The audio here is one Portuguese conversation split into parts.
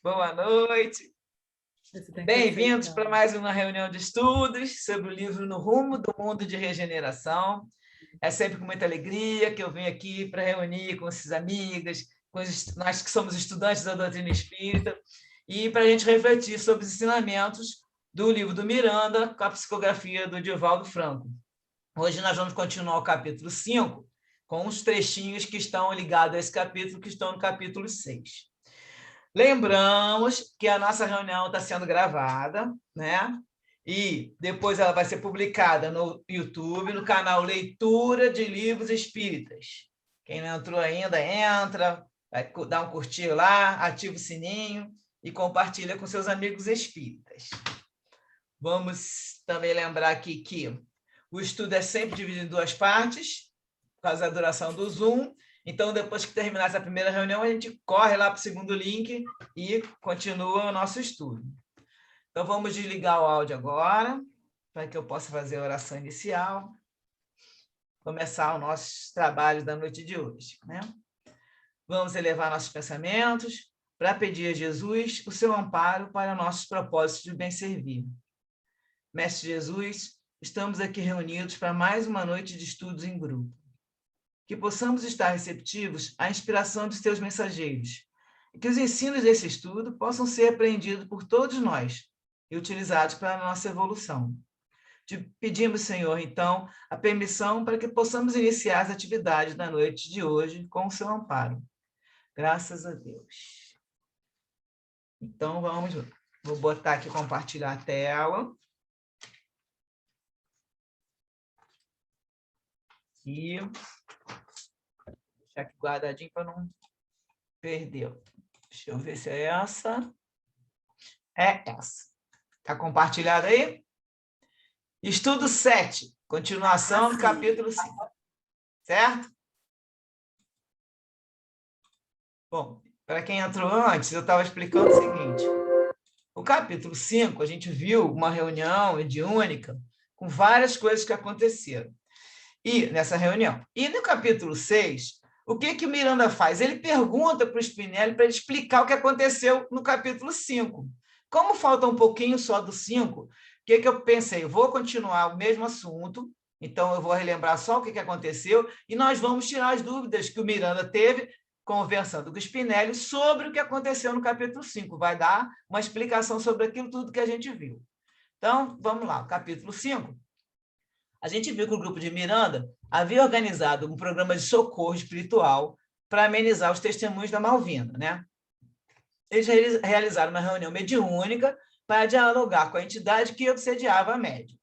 Boa noite. Bem-vindos para mais uma reunião de estudos sobre o livro No Rumo do Mundo de Regeneração. É sempre com muita alegria que eu venho aqui para reunir com esses amigos, nós que somos estudantes da doutrina espírita, e para a gente refletir sobre os ensinamentos do livro do Miranda, com a psicografia do Divaldo Franco. Hoje nós vamos continuar o capítulo 5, com uns trechinhos que estão ligados a esse capítulo, que estão no capítulo 6. Lembramos que a nossa reunião está sendo gravada, né? E depois ela vai ser publicada no YouTube, no canal Leitura de Livros Espíritas. Quem não entrou ainda, entra, vai dar um curtir lá, ativa o sininho e compartilha com seus amigos espíritas. Vamos também lembrar aqui que o estudo é sempre dividido em duas partes, por causa da duração do Zoom. Então, depois que terminar essa primeira reunião, a gente corre lá para o segundo link e continua o nosso estudo. Então, vamos desligar o áudio agora, para que eu possa fazer a oração inicial, começar os nossos trabalhos da noite de hoje, né? Vamos elevar nossos pensamentos para pedir a Jesus o seu amparo para nossos propósitos de bem servir. Mestre Jesus, estamos aqui reunidos para mais uma noite de estudos em grupo. Que possamos estar receptivos à inspiração dos teus mensageiros, e que os ensinos desse estudo possam ser apreendidos por todos nós e utilizados para a nossa evolução. Te pedimos, Senhor, então, a permissão para que possamos iniciar as atividades da noite de hoje com o seu amparo. Graças a Deus. Então, vou botar aqui, compartilhar a tela. E deixar aqui guardadinho para não perder. Deixa eu ver se é essa. É essa. Está compartilhado aí? Estudo 7, continuação do capítulo 5. Certo? Bom, para quem entrou antes, eu estava explicando o seguinte. O capítulo 5, a gente viu uma reunião mediúnica com várias coisas que aconteceram nessa reunião. E no capítulo 6, o que o Miranda faz? Ele pergunta para o Spinelli para ele explicar o que aconteceu no capítulo 5. Como falta um pouquinho só do 5, o que eu pensei? Eu vou continuar o mesmo assunto, então eu vou relembrar só o que aconteceu e nós vamos tirar as dúvidas que o Miranda teve conversando com o Spinelli sobre o que aconteceu no capítulo 5. Vai dar uma explicação sobre aquilo tudo que a gente viu. Então, vamos lá, capítulo 5. A gente viu que o grupo de Miranda havia organizado um programa de socorro espiritual para amenizar os testemunhos da Malvina, né? Eles realizaram uma reunião mediúnica para dialogar com a entidade que obsediava a médium.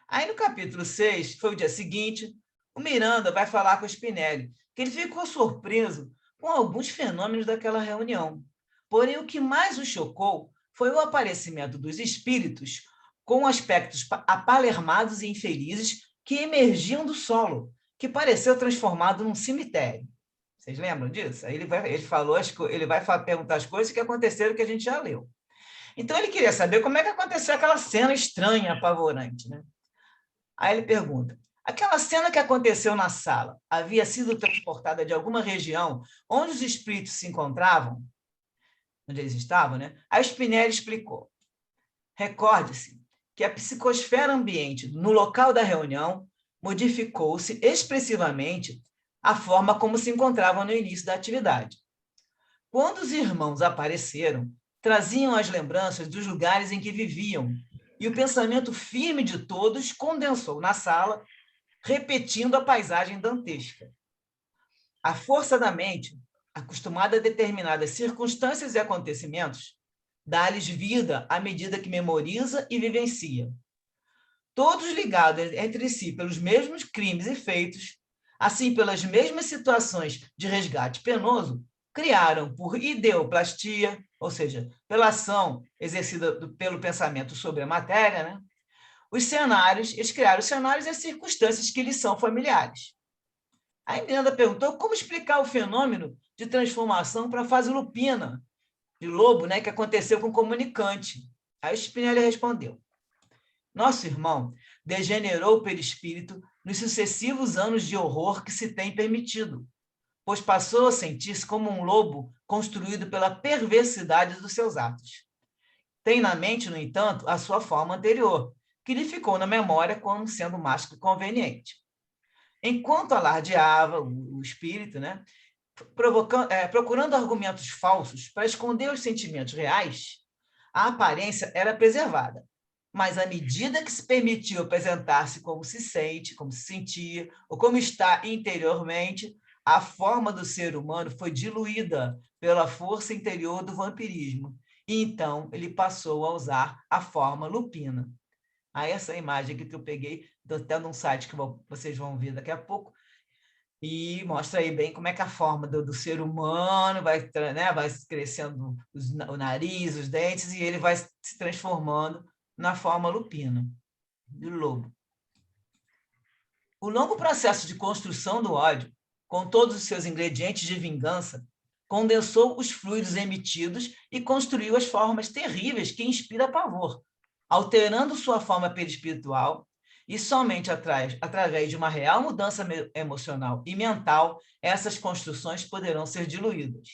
Aí, no capítulo 6, foi o dia seguinte, o Miranda vai falar com o Spinelli, que ele ficou surpreso com alguns fenômenos daquela reunião. Porém, o que mais o chocou foi o aparecimento dos espíritos com aspectos apalermados e infelizes que emergiam do solo, que pareceu transformado num cemitério. Vocês lembram disso? Aí ele vai perguntar as coisas que aconteceram que a gente já leu. Então, ele queria saber como é que aconteceu aquela cena estranha, apavorante, né? Aí ele pergunta, aquela cena que aconteceu na sala havia sido transportada de alguma região onde os espíritos se encontravam? Onde eles estavam, né? Aí o Spinelli explicou. Recorde-se que a psicosfera ambiente no local da reunião modificou-se expressivamente a forma como se encontravam no início da atividade. Quando os irmãos apareceram, traziam as lembranças dos lugares em que viviam, e o pensamento firme de todos condensou na sala, repetindo a paisagem dantesca. A força da mente, acostumada a determinadas circunstâncias e acontecimentos, dá-lhes vida à medida que memoriza e vivencia. Todos ligados entre si pelos mesmos crimes e feitos, assim pelas mesmas situações de resgate penoso, criaram por ideoplastia, ou seja, pela ação exercida pelo pensamento sobre a matéria, né? Eles criaram os cenários e as circunstâncias que lhes são familiares. A Miranda perguntou como explicar o fenômeno de transformação para a fase lupina, de lobo, né, que aconteceu com o comunicante. Aí o Spinelli respondeu, nosso irmão degenerou o perispírito nos sucessivos anos de horror que se tem permitido. pois passou a sentir-se como um lobo construído pela perversidade dos seus atos. Tem na mente, no entanto, a sua forma anterior, que lhe ficou na memória como sendo mais que conveniente. Enquanto alardeava o espírito, né, procurando argumentos falsos para esconder os sentimentos reais, a aparência era preservada, mas à medida que se permitiu apresentar-se como se sente, como se sentia, ou como está interiormente, a forma do ser humano foi diluída pela força interior do vampirismo, e então ele passou a usar a forma lupina. Aí essa imagem que eu peguei, até num site que vocês vão ver daqui a pouco, e mostra aí bem como é que a forma do ser humano vai, né, vai crescendo o nariz, os dentes, e ele vai se transformando na forma lupina, do lobo. O longo processo de construção do ódio, com todos os seus ingredientes de vingança, condensou os fluidos emitidos e construiu as formas terríveis que inspiram pavor, alterando sua forma perispiritual, e somente através de uma real mudança emocional e mental, essas construções poderão ser diluídas.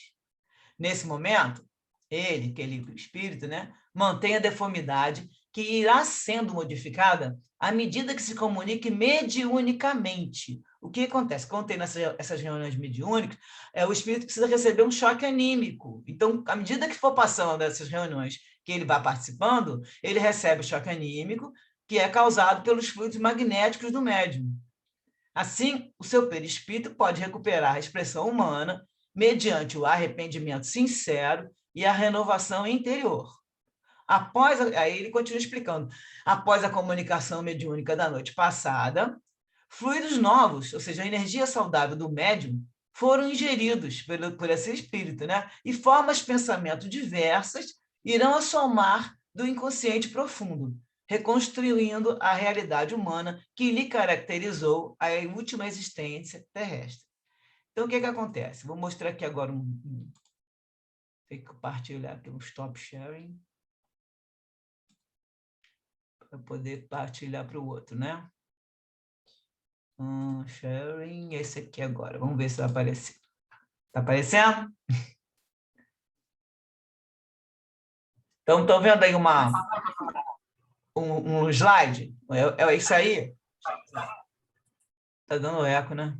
Nesse momento, aquele espírito, né, mantém a deformidade que irá sendo modificada à medida que se comunique mediunicamente. O que acontece? Quando tem essas reuniões mediúnicas, o espírito precisa receber um choque anímico. Então, à medida que for passando essas reuniões que ele vai participando, ele recebe o choque anímico, que é causado pelos fluidos magnéticos do médium. Assim, o seu perispírito pode recuperar a expressão humana mediante o arrependimento sincero e a renovação interior. Aí ele continua explicando, após a comunicação mediúnica da noite passada, fluidos novos, ou seja, a energia saudável do médium, foram ingeridos por esse espírito, né? E formas de pensamento diversas irão assomar do inconsciente profundo, reconstruindo a realidade humana que lhe caracterizou a última existência terrestre. Então, o que acontece? Vou mostrar aqui agora tem que compartilhar aqui um stop sharing para poder partilhar para o outro, né? Sharing, esse aqui agora. Vamos ver se vai aparecer. Está aparecendo? Então, estão vendo aí um slide? É isso aí? Está dando eco, né?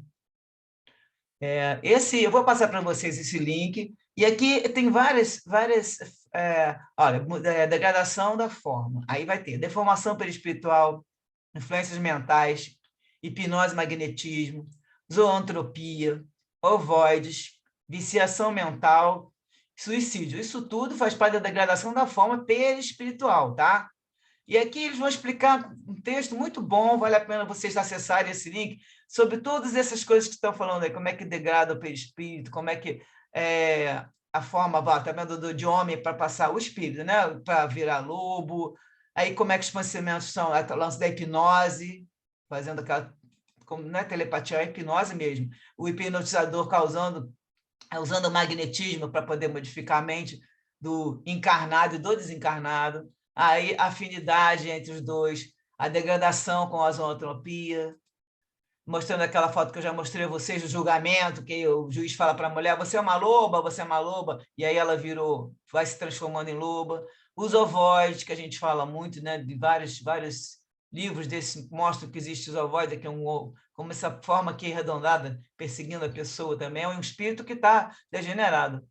Eu vou passar para vocês esse link. E aqui tem várias olha, degradação da forma. Aí vai ter deformação perispiritual, influências mentais, hipnose, magnetismo, zoantropia, ovoides, viciação mental, suicídio. Isso tudo faz parte da degradação da forma perispiritual, tá? E aqui eles vão explicar um texto muito bom, vale a pena vocês acessarem esse link, sobre todas essas coisas que estão falando aí, como é que degrada o perispírito, como é que a forma de homem para passar o espírito, né? Para virar lobo, aí como é que os pensamentos são, o lance da hipnose, fazendo aquela, como não é telepatia, é hipnose mesmo, o hipnotizador usando o magnetismo para poder modificar a mente do encarnado e do desencarnado, aí a afinidade entre os dois, a degradação com a zoantropia, mostrando aquela foto que eu já mostrei a vocês do julgamento, que o juiz fala para a mulher, você é uma loba, e aí ela vai se transformando em loba. Os ovoides, que a gente fala muito, né, de vários livros desses mostram que existe os ovoides, que é como essa forma aqui arredondada, perseguindo a pessoa também, é um espírito que está degenerado.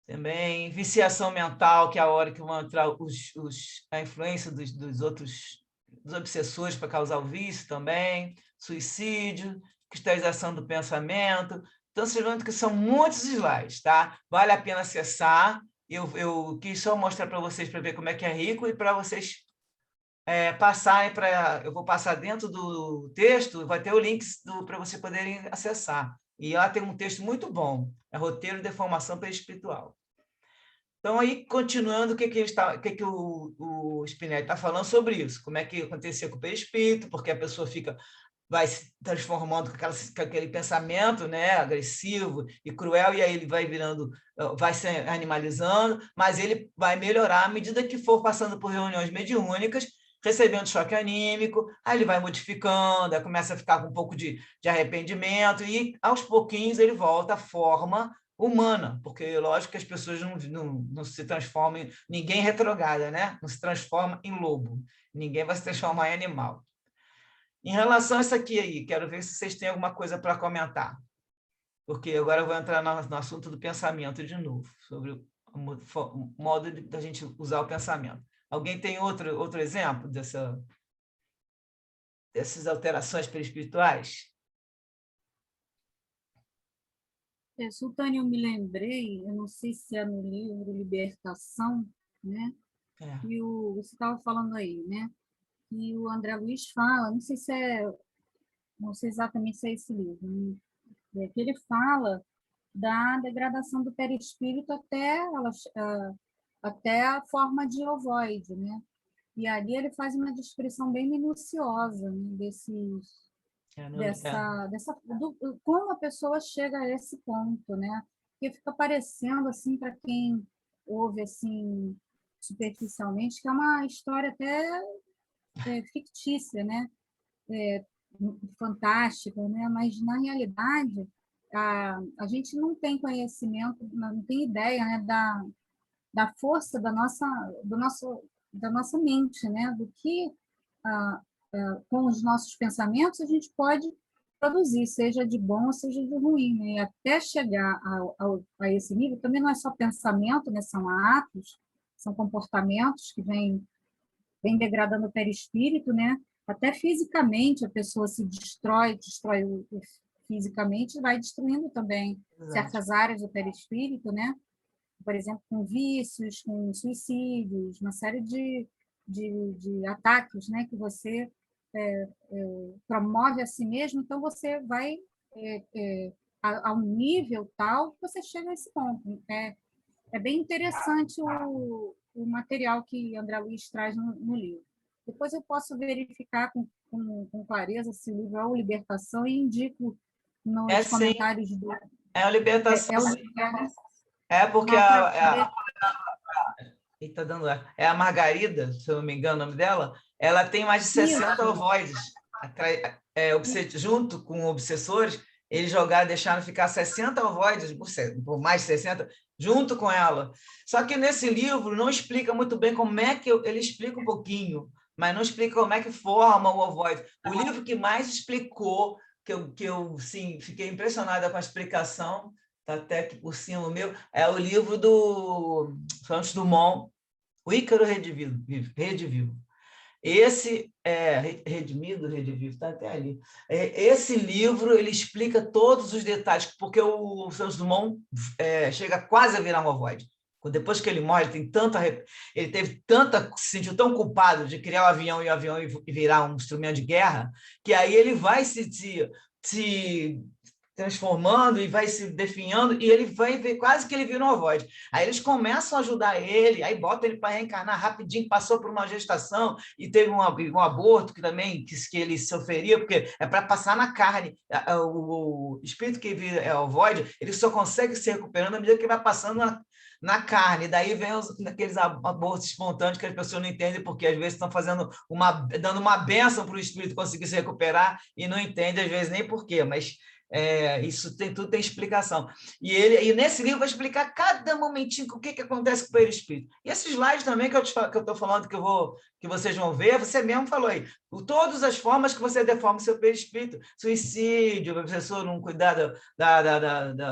Também viciação mental, que é a hora que vão entrar a influência dos obsessores para causar o vício também, suicídio, cristalização do pensamento. Então, vocês vão ver que são muitos slides, tá? Vale a pena acessar. Eu quis só mostrar para vocês, para ver como é que é rico, e para vocês passarem para... Eu vou passar dentro do texto, vai ter o link para vocês poderem acessar. E lá tem um texto muito bom, é Roteiro de Formação Perispiritual. Então, aí, continuando, o que o Spinelli está falando sobre isso? Como é que aconteceu com o perispírito, porque a pessoa vai se transformando com aquele pensamento, né, agressivo e cruel, e aí ele vai se animalizando, mas ele vai melhorar à medida que for passando por reuniões mediúnicas, recebendo choque anímico, aí ele vai modificando, aí começa a ficar com um pouco de arrependimento, e aos pouquinhos ele volta à forma humana, porque lógico que as pessoas não se transformam, ninguém retrograda, né? Não se transforma em lobo, ninguém vai se transformar em animal. Em relação a isso aqui aí, quero ver se vocês têm alguma coisa para comentar, porque agora eu vou entrar no assunto do pensamento de novo, sobre o modo da gente usar o pensamento. Alguém tem outro exemplo dessas alterações perispirituais? Sultânia, eu me lembrei, eu não sei se é no livro Libertação, né? E você estava falando aí, né? E o André Luiz fala, não sei exatamente se é esse livro, né? Que ele fala da degradação do perispírito até a forma de ovoide, né? E ali ele faz uma descrição bem minuciosa, né, como a pessoa chega a esse ponto, né? Porque fica parecendo assim para quem ouve assim superficialmente que é uma história até fictícia, né? É, fantástica, né? Mas na realidade a gente não tem conhecimento, não tem ideia, né, da força da nossa mente, né? Do que com os nossos pensamentos a gente pode produzir, seja de bom ou seja de ruim, né? E até chegar a esse nível, também não é só pensamento, né? São atos, são comportamentos que vem degradando o perispírito, né? Até fisicamente a pessoa se destrói fisicamente, vai destruindo também certas áreas do perispírito, né? Por exemplo, com vícios, com suicídios, uma série de ataques, né? Que você promove a si mesmo, então você vai a um nível tal que você chega a esse ponto. É bem interessante o material que André Luiz traz no livro. Depois eu posso verificar com clareza se o livro é o Libertação e indico nos comentários do... É a Libertação. Porque é a Margarida, se eu não me engano o nome dela, ela tem mais de 60 ovoides. Junto com obsessores, eles deixaram ficar 60 ovoides, por mais de 60, junto com ela. Só que nesse livro não explica muito bem como é que ele explica um pouquinho, mas não explica como é que forma o ovoide. O livro que mais explicou, que eu sim, fiquei impressionada com a explicação, está até aqui por cima o meu, é o livro do Santos Dumont, O Ícaro Redivivo. Esse Redimido, Redivivo, está até ali. Esse livro ele explica todos os detalhes, porque o Santos Dumont chega quase a virar um ovoide. Depois que ele morre, ele teve se sentiu tão culpado de criar o avião e o avião virar um instrumento de guerra, que aí ele vai se transformando e vai se definhando, e ele vai ver, quase que ele vira um ovoide. Aí eles começam a ajudar ele, aí botam ele para reencarnar rapidinho, passou por uma gestação e teve um aborto que também que ele sofreria, porque é para passar na carne. O espírito que vira ovoide, ele só consegue se recuperando à medida que vai passando na carne. Daí vem aqueles abortos espontâneos que as pessoas não entendem, porque às vezes estão dando uma bênção para o espírito conseguir se recuperar e não entende às vezes nem por quê, mas isso tudo tem explicação. E nesse livro vai explicar cada momentinho o que acontece com o perispírito. E esses slides também que eu estou falando, que vocês vão ver, você mesmo falou aí, todas as formas que você deforma o seu perispírito, suicídio, a pessoa não cuidar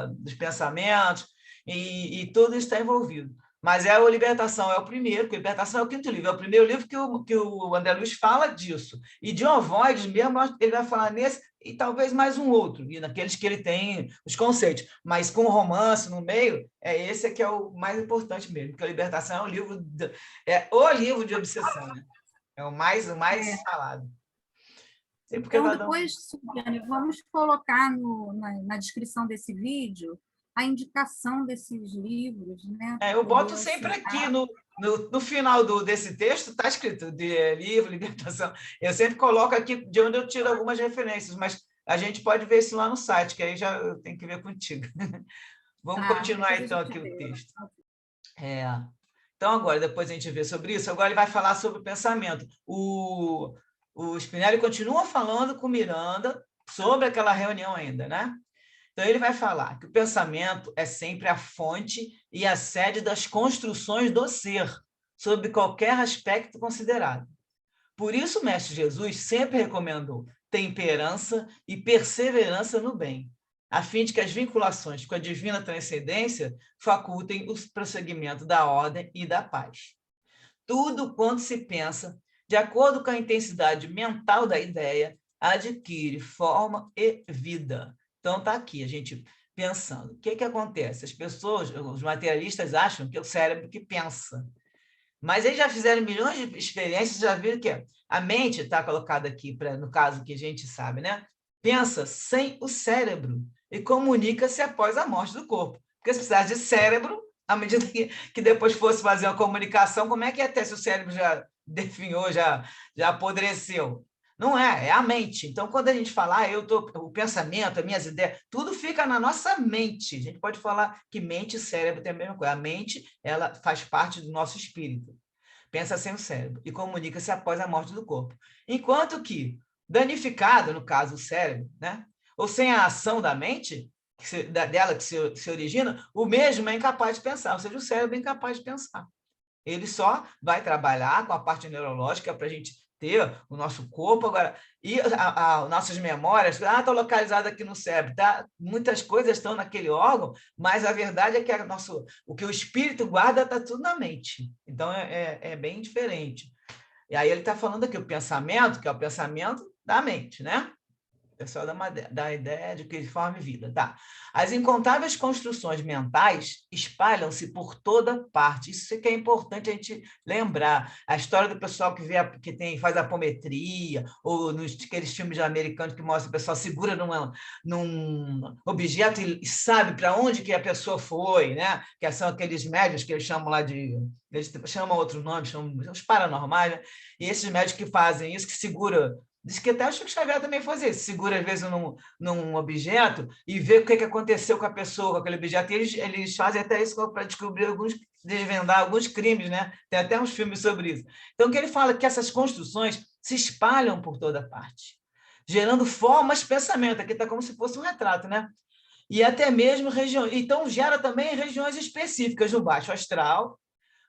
dos pensamentos, e tudo isso está envolvido. Mas a Libertação é o primeiro, porque a Libertação é o quinto livro, é o primeiro livro que o André Luiz fala disso. E de ovoides mesmo, ele vai falar nesse, e talvez mais um outro, e naqueles que ele tem os conceitos. Mas com o romance no meio, esse que é o mais importante mesmo, porque a Libertação é o livro de obsessão, né? É o mais falado. Então, depois, vamos colocar na descrição desse vídeo a indicação desses livros, né? Eu boto sempre aqui no final desse texto, está escrito de livro, Libertação. Eu sempre coloco aqui de onde eu tiro algumas referências, mas a gente pode ver isso lá no site, que aí já eu tenho que ver contigo. Vamos continuar, então, aqui o texto. Então, agora, depois a gente vê sobre isso. Agora ele vai falar sobre o pensamento. O Spinelli continua falando com Miranda sobre aquela reunião ainda, né? Então, ele vai falar que o pensamento é sempre a fonte e a sede das construções do ser, sob qualquer aspecto considerado. Por isso, o Mestre Jesus sempre recomendou temperança e perseverança no bem, a fim de que as vinculações com a divina transcendência facultem o prosseguimento da ordem e da paz. Tudo quanto se pensa, de acordo com a intensidade mental da ideia, adquire forma e vida. Então, está aqui a gente pensando. O que acontece? As pessoas, os materialistas acham que é o cérebro que pensa. Mas eles já fizeram milhões de experiências, já viram que a mente está colocada aqui, no caso que a gente sabe, né? Pensa sem o cérebro e comunica-se após a morte do corpo. Porque se precisasse de cérebro, à medida que depois fosse fazer uma comunicação, como é que ia ter se o cérebro já definhou, já apodreceu? Não é a mente. Então, quando a gente fala, o pensamento, as minhas ideias, tudo fica na nossa mente. A gente pode falar que mente e cérebro tem a mesma coisa. A mente, ela faz parte do nosso espírito. Pensa sem o cérebro e comunica-se após a morte do corpo. Enquanto que, danificado, no caso o cérebro, né? Ou sem a ação da mente, dela que se origina, o mesmo é incapaz de pensar, ou seja, o cérebro é incapaz de pensar. Ele só vai trabalhar com a parte neurológica para a gente ter o nosso corpo agora e nossas memórias estão localizadas aqui no cérebro, tá? Muitas coisas estão naquele órgão, mas a verdade é que o que o espírito guarda está tudo na mente. Então é bem diferente. E aí ele está falando aqui o pensamento, que é o pensamento da mente, né? O pessoal dá a ideia de que forma vida. Tá. As incontáveis construções mentais espalham-se por toda parte. Isso que é importante a gente lembrar. A história do pessoal faz apometria, ou aqueles filmes americanos que mostram o pessoal segura num objeto e sabe para onde que a pessoa foi, né? Que são aqueles médios que eles chamam lá de... Eles chamam outro nome, chamam os paranormais, né? E esses médios que fazem isso, que segura... Diz que até o Chico Xavier também fazia isso, segura às vezes num objeto e vê o que aconteceu com a pessoa, com aquele objeto, e eles fazem até isso para descobrir desvendar alguns crimes, né? Tem até uns filmes sobre isso. Então, o que ele fala é que essas construções se espalham por toda parte, gerando formas, pensamento, aqui está como se fosse um retrato, né? E até mesmo regiões, então gera também regiões específicas no baixo astral,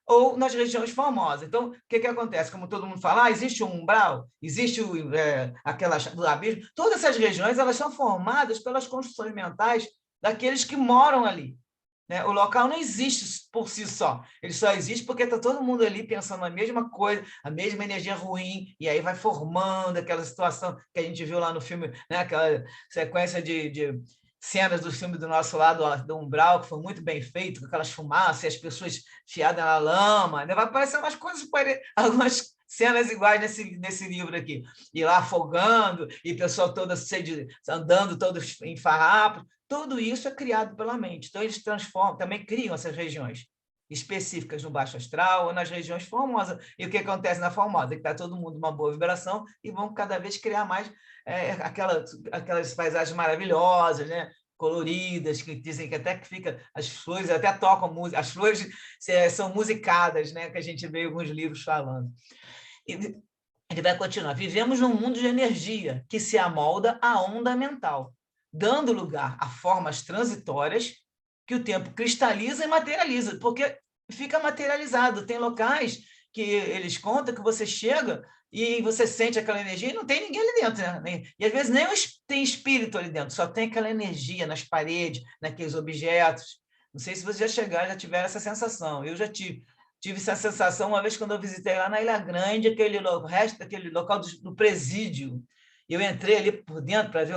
ou nas regiões formosas. Então, o que acontece? Como todo mundo fala, existe um umbral, existe aquela do abismo. Todas essas regiões elas são formadas pelas construções mentais daqueles que moram ali. Né? O local não existe por si só. Ele só existe porque está todo mundo ali pensando a mesma coisa, a mesma energia ruim, e aí vai formando aquela situação que a gente viu lá no filme, né? Aquela sequência de cenas do filme do Nosso Lado do Umbral, que foi muito bem feito, com aquelas fumaças, as pessoas fiadas na lama. Vai aparecer umas coisas, algumas cenas iguais nesse livro aqui. E lá afogando, e o pessoal todo andando, todos em farrapos. Tudo isso é criado pela mente. Então, eles transformam, também criam essas regiões específicas no baixo astral ou nas regiões formosas. E o que acontece na formosa? Que está todo mundo uma boa vibração e vão cada vez criar mais aquelas paisagens maravilhosas, né? Coloridas, que dizem que até que fica, as flores até tocam música, as flores são musicadas, né? Que a gente vê alguns livros falando. E ele vai continuar. Vivemos num mundo de energia que se amolda à onda mental, dando lugar a formas transitórias que o tempo cristaliza e materializa, porque fica materializado. Tem locais que eles contam que você chega e você sente aquela energia e não tem ninguém ali dentro. Né? E às vezes nem tem espírito ali dentro, só tem aquela energia nas paredes, naqueles objetos. Não sei se vocês já tiveram essa sensação. Eu já tive. Tive essa sensação uma vez quando eu visitei lá na Ilha Grande, aquele local do presídio. Eu entrei ali por dentro para ver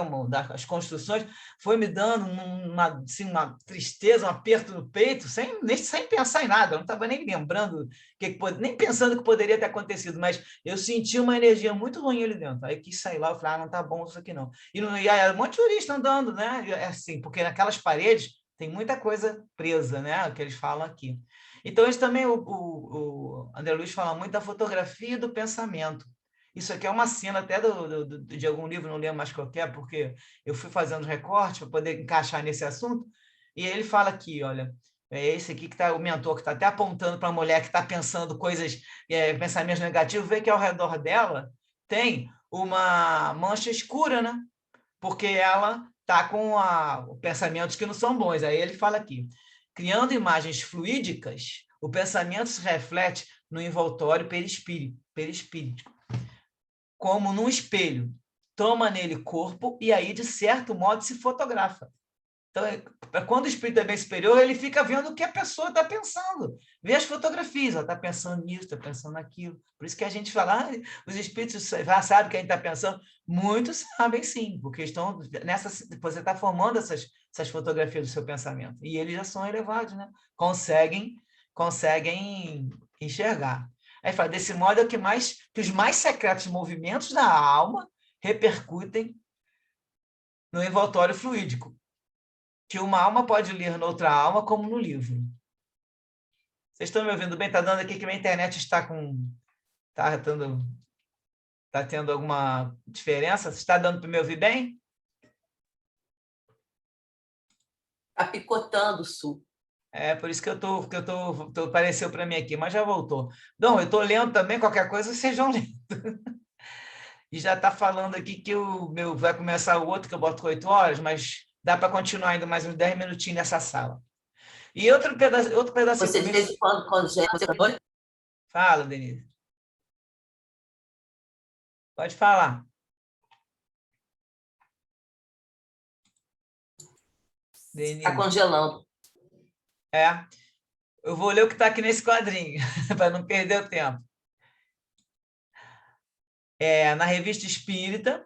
as construções, foi me dando uma tristeza, um aperto no peito, sem pensar em nada. Eu não estava nem lembrando, nem pensando que poderia ter acontecido, mas eu senti uma energia muito ruim ali dentro. Aí quis sair lá, eu falei, não está bom isso aqui não. E aí, um monte de turista andando, né? É assim, porque naquelas paredes tem muita coisa presa, né? Que eles falam aqui. Então, isso também, o André Luiz fala muito da fotografia do pensamento. Isso aqui é uma cena até de algum livro, não lembro mais qual é, porque eu fui fazendo recorte para poder encaixar nesse assunto, e ele fala aqui, olha, É esse aqui que está o mentor, que está até apontando para a mulher que está pensando coisas, pensamentos negativos, vê que ao redor dela tem uma mancha escura, né? Porque ela está com pensamentos que não são bons. Aí ele fala aqui, criando imagens fluídicas, o pensamento se reflete no envoltório perispírito, como num espelho. Toma nele corpo e aí, de certo modo, se fotografa. Então, quando o espírito é bem superior, ele fica vendo o que a pessoa está pensando. Vê as fotografias, ela está pensando nisso, está pensando naquilo. Por isso que a gente fala, os espíritos já sabem o que a gente está pensando. Muitos sabem sim, porque estão você está formando essas fotografias do seu pensamento. E eles já são elevados, né? Conseguem enxergar. Aí fala, desse modo é que os mais secretos movimentos da alma repercutem no envoltório fluídico, que uma alma pode ler noutra alma, como no livro. Vocês estão me ouvindo bem? Está dando aqui que minha internet está tendo alguma diferença? Você está dando para me ouvir bem? Está picotando, Su. É por isso que apareceu para mim aqui, mas já voltou. Não, eu estou lendo também, qualquer coisa vocês vão lendo. E já está falando aqui que o meu vai começar o outro, que eu boto 8 horas, mas dá para continuar ainda mais uns 10 minutinhos nessa sala. E outro pedacinho. Você, de vez em quando já você... Fala, Denise. Pode falar. Está congelando. Eu vou ler o que está aqui nesse quadrinho, para não perder o tempo. Na Revista Espírita,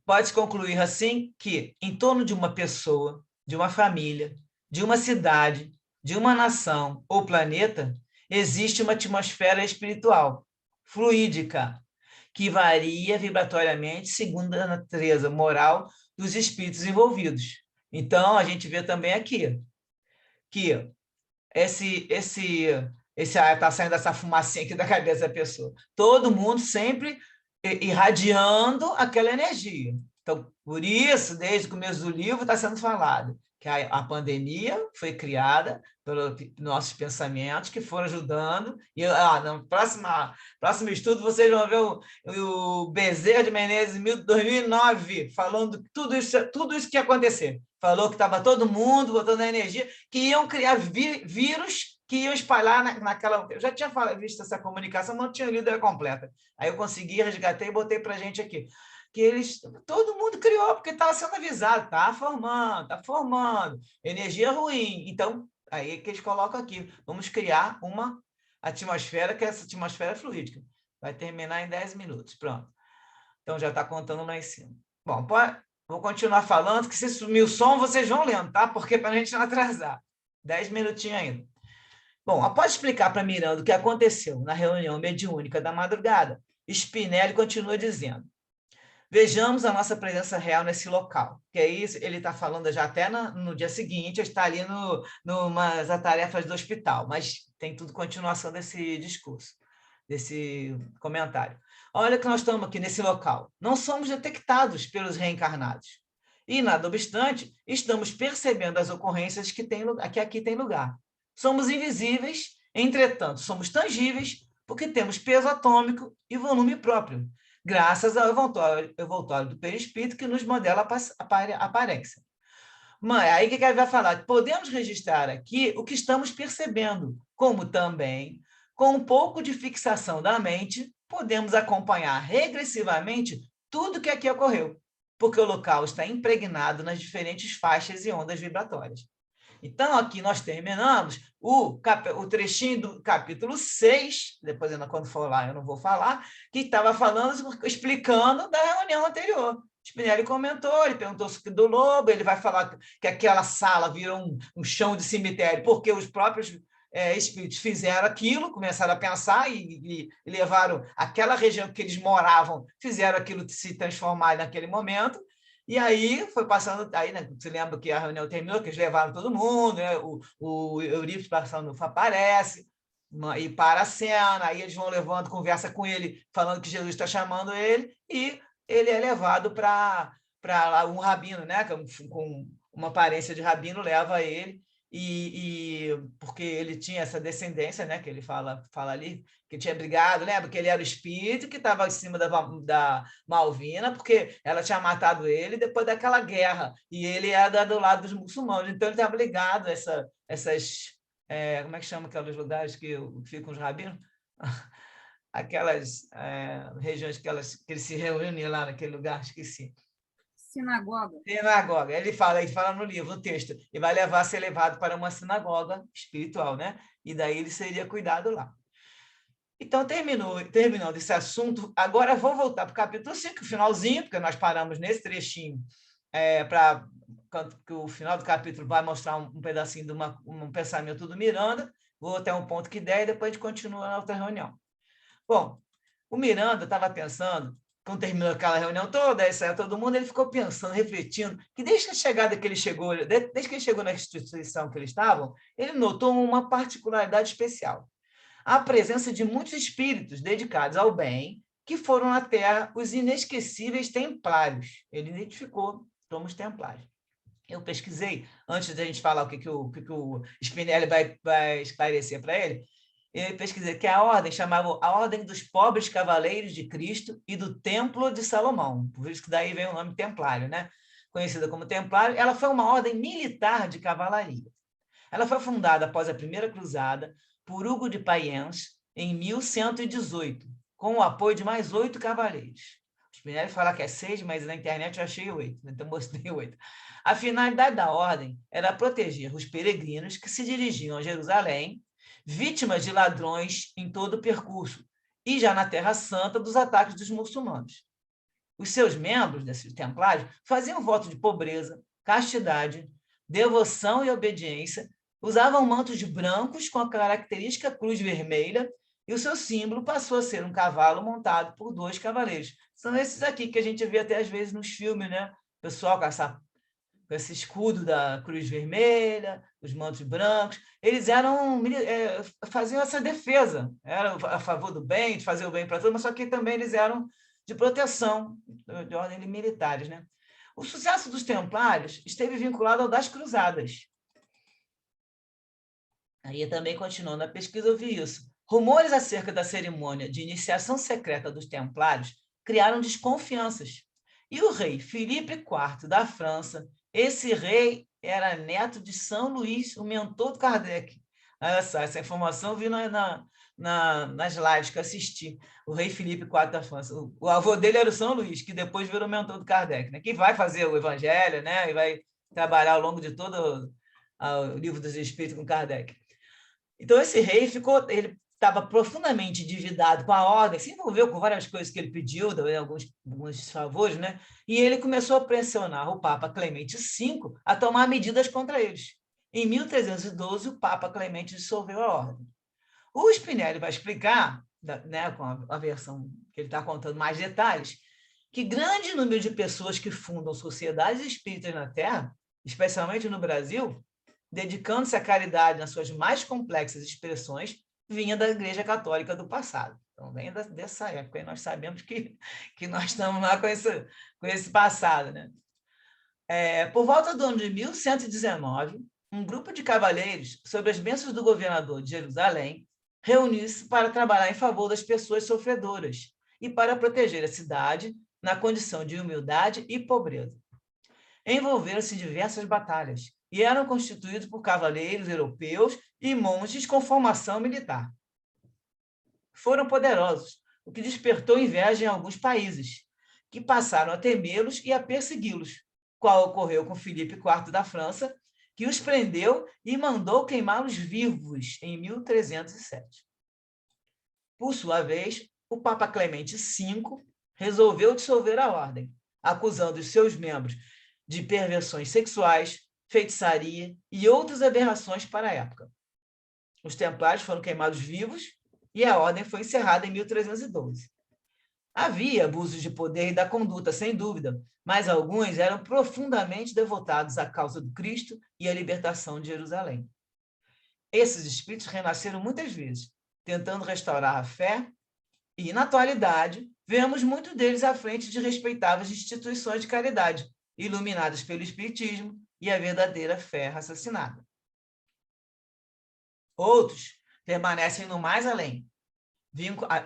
pode-se concluir assim que, em torno de uma pessoa, de uma família, de uma cidade, de uma nação ou planeta, existe uma atmosfera espiritual, fluídica, que varia vibratoriamente segundo a natureza moral dos espíritos envolvidos. Então, a gente vê também aqui que está saindo essa fumacinha aqui da cabeça da pessoa. Todo mundo sempre irradiando aquela energia. Então, por isso, desde o começo do livro, está sendo falado que a pandemia foi criada pelos nossos pensamentos que foram ajudando. E no próximo estudo, vocês vão ver o Bezerra de Menezes, em 2009, falando tudo isso que ia acontecer. Falou que estava todo mundo botando a energia, que iam criar vírus que iam espalhar naquela... Eu já tinha visto essa comunicação, mas não tinha lido ela completa. Aí eu consegui, resgatei e botei para a gente aqui. Que todo mundo criou, porque estava sendo avisado, está formando, energia ruim. Então, aí que eles colocam aqui, vamos criar uma atmosfera, que é essa atmosfera fluídica. Vai terminar em 10 minutos, pronto. Então, já está contando lá em cima. Bom, vou continuar falando, que se sumir o som, vocês vão lendo, tá? Porque para a gente não atrasar. 10 minutinhos ainda. Bom, após explicar para Miranda o que aconteceu na reunião mediúnica da madrugada, Spinelli continua dizendo: vejamos a nossa presença real nesse local. Que é isso, ele está falando já até no dia seguinte, está ali nas tarefas do hospital, mas tem tudo continuação desse discurso, desse comentário. Olha que nós estamos aqui nesse local. Não somos detectados pelos reencarnados. E, nada obstante, estamos percebendo as ocorrências que aqui tem lugar. Somos invisíveis, entretanto, somos tangíveis, porque temos peso atômico e volume próprio, graças ao envoltório do perispírito que nos modela a aparência. Mas aí que ele vai falar? Podemos registrar aqui o que estamos percebendo, como também, com um pouco de fixação da mente, podemos acompanhar regressivamente tudo que aqui ocorreu, porque o local está impregnado nas diferentes faixas e ondas vibratórias. Então, aqui nós terminamos o trechinho do capítulo 6, depois, quando for lá, eu não vou falar, que estava explicando da reunião anterior. Spinelli comentou, ele perguntou do lobo, ele vai falar que aquela sala virou um chão de cemitério, porque os próprios espíritos fizeram aquilo, começaram a pensar e levaram aquela região que eles moravam, fizeram aquilo se transformar naquele momento. E aí foi passando, aí, né, você lembra que a reunião terminou, que eles levaram todo mundo, né, o Eurípides passando aparece, e para a cena, aí eles vão levando, conversa com ele, falando que Jesus está chamando ele, e ele é levado para um rabino, né, com uma aparência de rabino, leva ele, porque ele tinha essa descendência, né, que ele fala ali, que tinha brigado, lembra? Que ele era o espírito que estava em cima da Malvina, porque ela tinha matado ele depois daquela guerra, e ele era do lado dos muçulmanos, então ele estava ligado a essas... como é que chama aqueles lugares que ficam os rabinos? Aquelas regiões que eles se reúnem lá naquele lugar, esqueci. Sinagoga. Sinagoga. Ele fala no livro, no texto, e vai levar a ser levado para uma sinagoga espiritual, né? E daí ele seria cuidado lá. Então, terminando esse assunto, agora vou voltar para o capítulo 5, o finalzinho, porque nós paramos nesse trechinho, que o final do capítulo vai mostrar um pedacinho de um pensamento do Miranda, vou até um ponto que der, e depois a gente continua na outra reunião. Bom, o Miranda estava pensando, quando terminou aquela reunião toda, aí saiu todo mundo, ele ficou pensando, refletindo, que desde que a chegada que ele chegou, desde que ele chegou na instituição que eles estavam, ele notou uma particularidade especial. A presença de muitos espíritos dedicados ao bem, que foram na Terra os inesquecíveis templários. Ele identificou como os templários. Eu pesquisei, antes de a gente falar o que o Spinelli vai esclarecer para ele, eu pesquisei que a ordem chamava a Ordem dos Pobres Cavaleiros de Cristo e do Templo de Salomão, por isso que daí vem o nome templário, né? Conhecida como templário. Ela foi uma ordem militar de cavalaria. Ela foi fundada após a Primeira Cruzada por Hugo de Payens, em 1118, com o apoio de mais 8 cavaleiros. O Spinelli fala que é 6, mas na internet eu achei 8, então mostrei 8. A finalidade da ordem era proteger os peregrinos que se dirigiam a Jerusalém, vítimas de ladrões em todo o percurso, e já na Terra Santa dos ataques dos muçulmanos. Os seus membros, desses templários, faziam voto de pobreza, castidade, devoção e obediência, usavam mantos brancos com a característica cruz vermelha, e o seu símbolo passou a ser um cavalo montado por 2 cavaleiros. São esses aqui que a gente vê até às vezes nos filmes, né? O pessoal com esse escudo da cruz vermelha, os mantos brancos, eles faziam essa defesa, eram a favor do bem, de fazer o bem para todos, mas só que também eles eram de proteção, de ordem militares, né? O sucesso dos templários esteve vinculado ao das cruzadas. Aí também, continuando a pesquisa, eu vi isso. Rumores acerca da cerimônia de iniciação secreta dos templários criaram desconfianças. E o rei Filipe IV da França, esse rei era neto de São Luís, o mentor do Kardec. Olha só, essa informação eu vi nas lives que eu assisti. O rei Filipe IV da França. O avô dele era o São Luís, que depois virou mentor do Kardec, né? Que vai fazer o evangelho, né? E vai trabalhar ao longo de todo o livro dos Espíritos com Kardec. Então, esse rei ele estava profundamente endividado com a ordem, se envolveu com várias coisas que ele pediu, alguns favores, né? E ele começou a pressionar o Papa Clemente V a tomar medidas contra eles. Em 1312, o Papa Clemente dissolveu a ordem. O Spinelli vai explicar, né, com a versão que ele está contando mais detalhes, que grande número de pessoas que fundam sociedades espíritas na Terra, especialmente no Brasil, dedicando-se à caridade nas suas mais complexas expressões, vinha da Igreja Católica do passado. Então, vem dessa época, e nós sabemos que nós estamos lá com esse passado, né? Por volta do ano de 1119, um grupo de cavaleiros, sob as bênçãos do governador de Jerusalém, reuniu-se para trabalhar em favor das pessoas sofredoras e para proteger a cidade na condição de humildade e pobreza. Envolveram-se em diversas batalhas e eram constituídos por cavaleiros europeus e monges com formação militar. Foram poderosos, o que despertou inveja em alguns países, que passaram a temê-los e a persegui-los, qual ocorreu com Filipe IV da França, que os prendeu e mandou queimá-los vivos em 1307. Por sua vez, o Papa Clemente V resolveu dissolver a ordem, acusando os seus membros de perversões sexuais, feitiçaria e outras aberrações para a época. Os templários foram queimados vivos e a ordem foi encerrada em 1312. Havia abusos de poder e da conduta, sem dúvida, mas alguns eram profundamente devotados à causa do Cristo e à libertação de Jerusalém. Esses espíritos renasceram muitas vezes, tentando restaurar a fé, e, na atualidade, vemos muitos deles à frente de respeitáveis instituições de caridade, iluminadas pelo Espiritismo e a verdadeira fé raciocinada. Outros permanecem no mais além,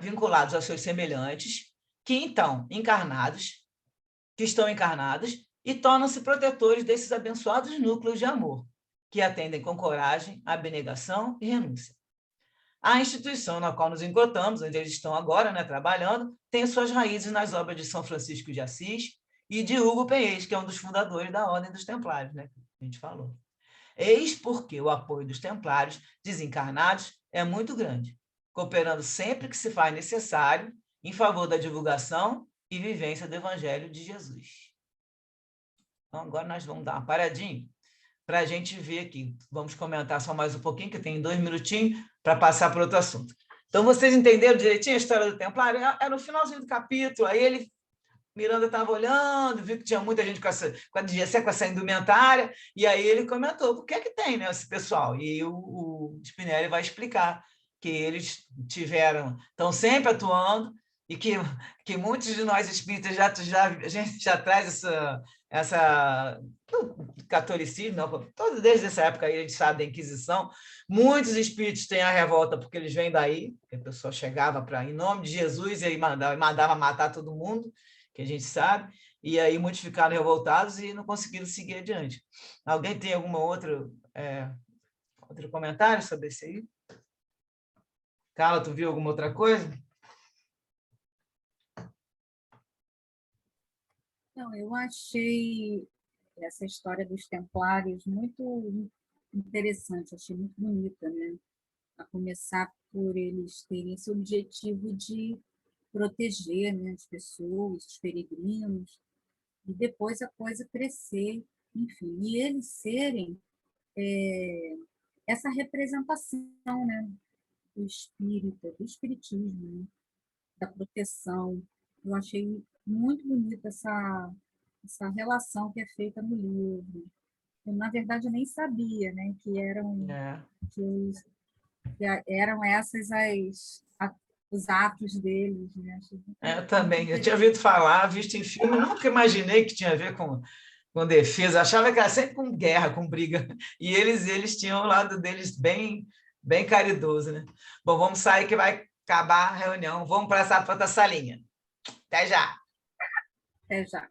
vinculados aos seus semelhantes, que estão encarnados e tornam-se protetores desses abençoados núcleos de amor, que atendem com coragem, abnegação e renúncia. A instituição na qual nos encontramos, onde eles estão agora, né, trabalhando, tem suas raízes nas obras de São Francisco de Assis e de Hugo Penhês, que é um dos fundadores da Ordem dos Templários, né, que a gente falou. Eis porque o apoio dos templários desencarnados é muito grande, cooperando sempre que se faz necessário em favor da divulgação e vivência do Evangelho de Jesus. Então, agora nós vamos dar uma paradinha para a gente ver aqui. Vamos comentar só mais um pouquinho, que tem 2 minutinhos para passar para outro assunto. Então, vocês entenderam direitinho a história do Templário? É no finalzinho do capítulo, aí Miranda estava olhando, viu que tinha muita gente com essa indumentária, e aí ele comentou, por que tem, né, esse pessoal? E o Spinelli vai explicar que eles estão sempre atuando, e que muitos de nós espíritas a gente já traz essa catolicismo, desde essa época aí, a gente sabe da Inquisição, muitos espíritos têm a revolta porque eles vêm daí, que a pessoa chegava em nome de Jesus e mandava matar todo mundo, que a gente sabe, e aí muitos ficaram revoltados e não conseguiram seguir adiante. Alguém tem alguma outro comentário sobre isso aí? Carla, tu viu alguma outra coisa? Não, eu achei essa história dos templários muito interessante, achei muito bonita, né? A começar por eles terem esse objetivo de proteger, né, as pessoas, os peregrinos, e depois a coisa crescer, enfim, e eles serem essa representação, né, do espírito, do espiritismo, né, da proteção. Eu achei muito bonita essa relação que é feita no livro. Eu, na verdade, nem sabia, né, que eram os atos deles, né? Eu também. Eu tinha ouvido falar, visto em filme, nunca imaginei que tinha a ver com defesa. Achava que era sempre com guerra, com briga. E eles tinham o lado deles bem, bem caridoso, né? Bom, vamos sair que vai acabar a reunião. Vamos para essa outra salinha. Até já. Até já.